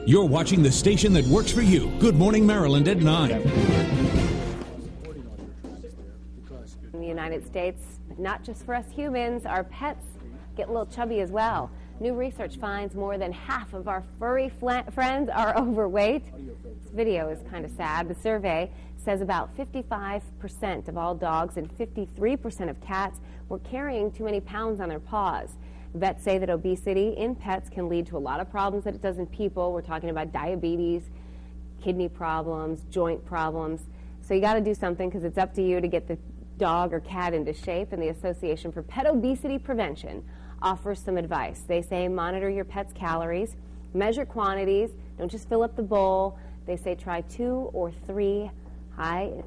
You're watching the station that works for you. Good Morning Maryland at 9. In the United States, but not just for us humans, our pets get a little chubby as well. New research finds more than half of our furry friends are overweight. This video is kind of sad. The survey says about 55% of all dogs and 53% of cats were carrying too many pounds on their paws. Vets say that obesity in pets can lead to a lot of problems that it does in people. We're talking about diabetes, kidney problems, joint problems. So you got to do something, because it's up to you to get the dog or cat into shape. And the Association for Pet Obesity Prevention offers some advice. They say monitor your pet's calories, measure quantities, don't just fill up the bowl. They say try 2 or 3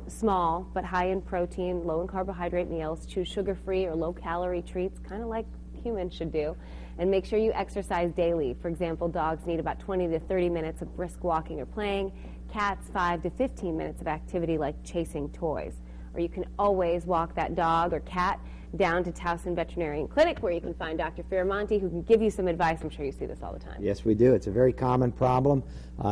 small but high in protein, low in carbohydrate meals. Choose sugar-free or low-calorie treats, kind of like humans should do, and make sure you exercise daily. For example, dogs need about 20 to 30 minutes of brisk walking or playing. Cats 5 to 15 minutes of activity like chasing toys. Or you can always walk that dog or cat down to Towson Veterinarian Clinic, where you can find Dr. Firamonte, who can give you some advice. I'm sure you see this all the time. Yes, we do. It's a very common problem.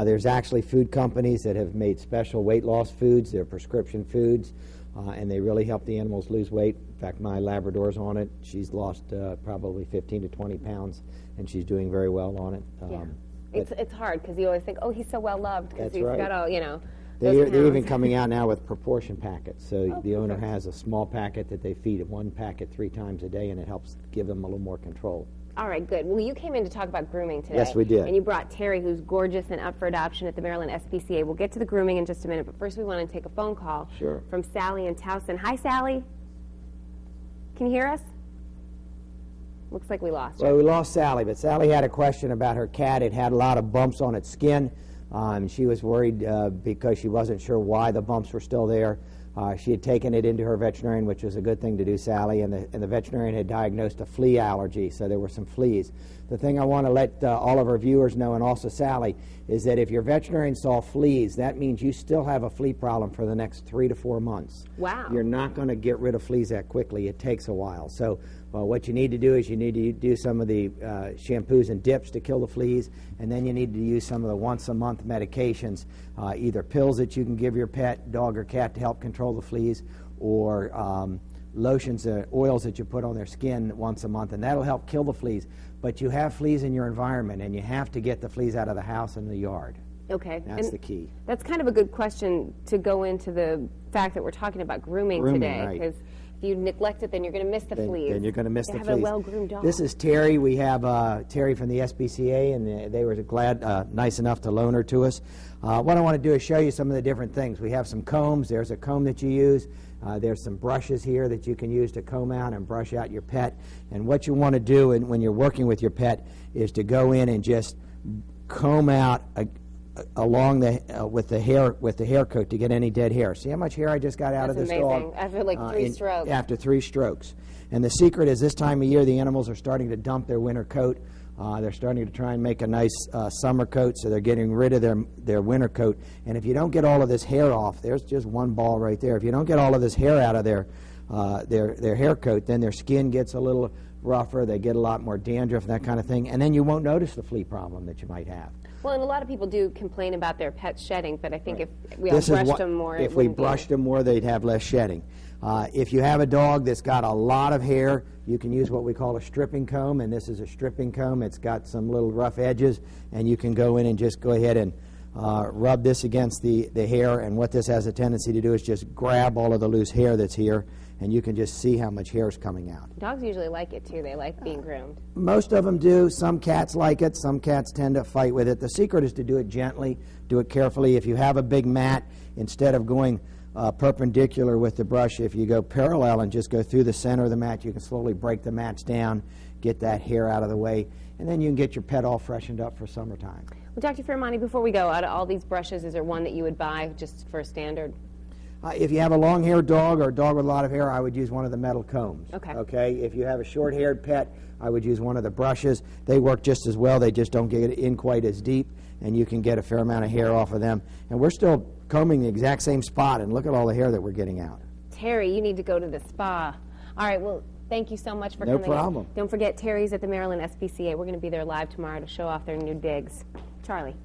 There's actually food companies that have made special weight loss foods. They're prescription foods, and they really help the animals lose weight. In fact, my Labrador's on it. She's lost probably 15 to 20 pounds, and she's doing very well on it. Yeah. It's hard, because you always think, oh, he's so well loved, because he's got all, They're even coming out now with proportion packets. So the owner has a small packet that they feed, one packet 3 times a day, and it helps give them a little more control. All right, good. Well, you came in to talk about grooming today. Yes, we did. And you brought Terry, who's gorgeous and up for adoption at the Maryland SPCA. We'll get to the grooming in just a minute, but first we want to take a phone call from Sally in Towson. Hi, Sally. Can you hear us? Looks like we lost her. Well, we lost Sally, but Sally had a question about her cat. It had a lot of bumps on its skin. She was worried because she wasn't sure why the bumps were still there. She had taken it into her veterinarian, which was a good thing to do, Sally, and the veterinarian had diagnosed a flea allergy, so there were some fleas. The thing I want to let all of our viewers know, and also Sally, is that if your veterinarian saw fleas, that means you still have a flea problem for the next 3 to 4 months. Wow. You're not going to get rid of fleas that quickly. It takes a while. So what you need to do is you need to do some of the shampoos and dips to kill the fleas, and then you need to use some of the once-a-month medications, either pills that you can give your pet, dog or cat, to help control the fleas, or lotions, oils that you put on their skin once a month, and that'll help kill the fleas. But you have fleas in your environment, and you have to get the fleas out of the house and the yard. Okay. That's the key. That's kind of a good question to go into the fact that we're talking about grooming today, because if you neglect it, then you're going to miss the fleas. Then you're going to miss the fleas. Have a well-groomed dog. This is Terry. We have Terry from the SPCA, and they were nice enough to loan her to us. What I want to do is show you some of the different things. We have some combs. There's a comb that you use. There's some brushes here that you can use to comb out and brush out your pet. And what you want to do when you're working with your pet is to go in and just comb out along with the hair coat to get any dead hair. See how much hair I just got out of this dog? After like 3 strokes. After 3 strokes. And the secret is this time of year the animals are starting to dump their winter coat. They're starting to try and make a nice summer coat, so they're getting rid of their winter coat. And if you don't get all of this hair off, there's just one ball right there. If you don't get all of this hair out of their hair coat, then their skin gets a little rougher, they get a lot more dandruff, that kind of thing, and then you won't notice the flea problem that you might have. Well, and a lot of people do complain about their pets shedding, but I think if we all brushed them more, if we brushed them more, they'd have less shedding. If you have a dog that's got a lot of hair, you can use what we call a stripping comb, and this is a stripping comb. It's got some little rough edges, and you can go in and just go ahead and rub this against the hair, and what this has a tendency to do is just grab all of the loose hair that's here, and you can just see how much hair is coming out. Dogs usually like it too. They like being groomed. Most of them do. Some cats like it. Some cats tend to fight with it. The secret is to do it gently, do it carefully. If you have a big mat, instead of going perpendicular with the brush, if you go parallel and just go through the center of the mat, you can slowly break the mats down, get that hair out of the way, and then you can get your pet all freshened up for summertime. Well, Dr. Firamonte, before we go, out of all these brushes, is there one that you would buy just for a standard? If you have a long-haired dog or a dog with a lot of hair, I would use one of the metal combs. Okay. If you have a short-haired pet, I would use one of the brushes. They work just as well. They just don't get in quite as deep, and you can get a fair amount of hair off of them. And we're still combing the exact same spot, and look at all the hair that we're getting out. Terry, you need to go to the spa. All right, well, thank you so much for coming. No problem. Don't forget, Terry's at the Maryland SPCA. We're going to be there live tomorrow to show off their new digs. Charlie.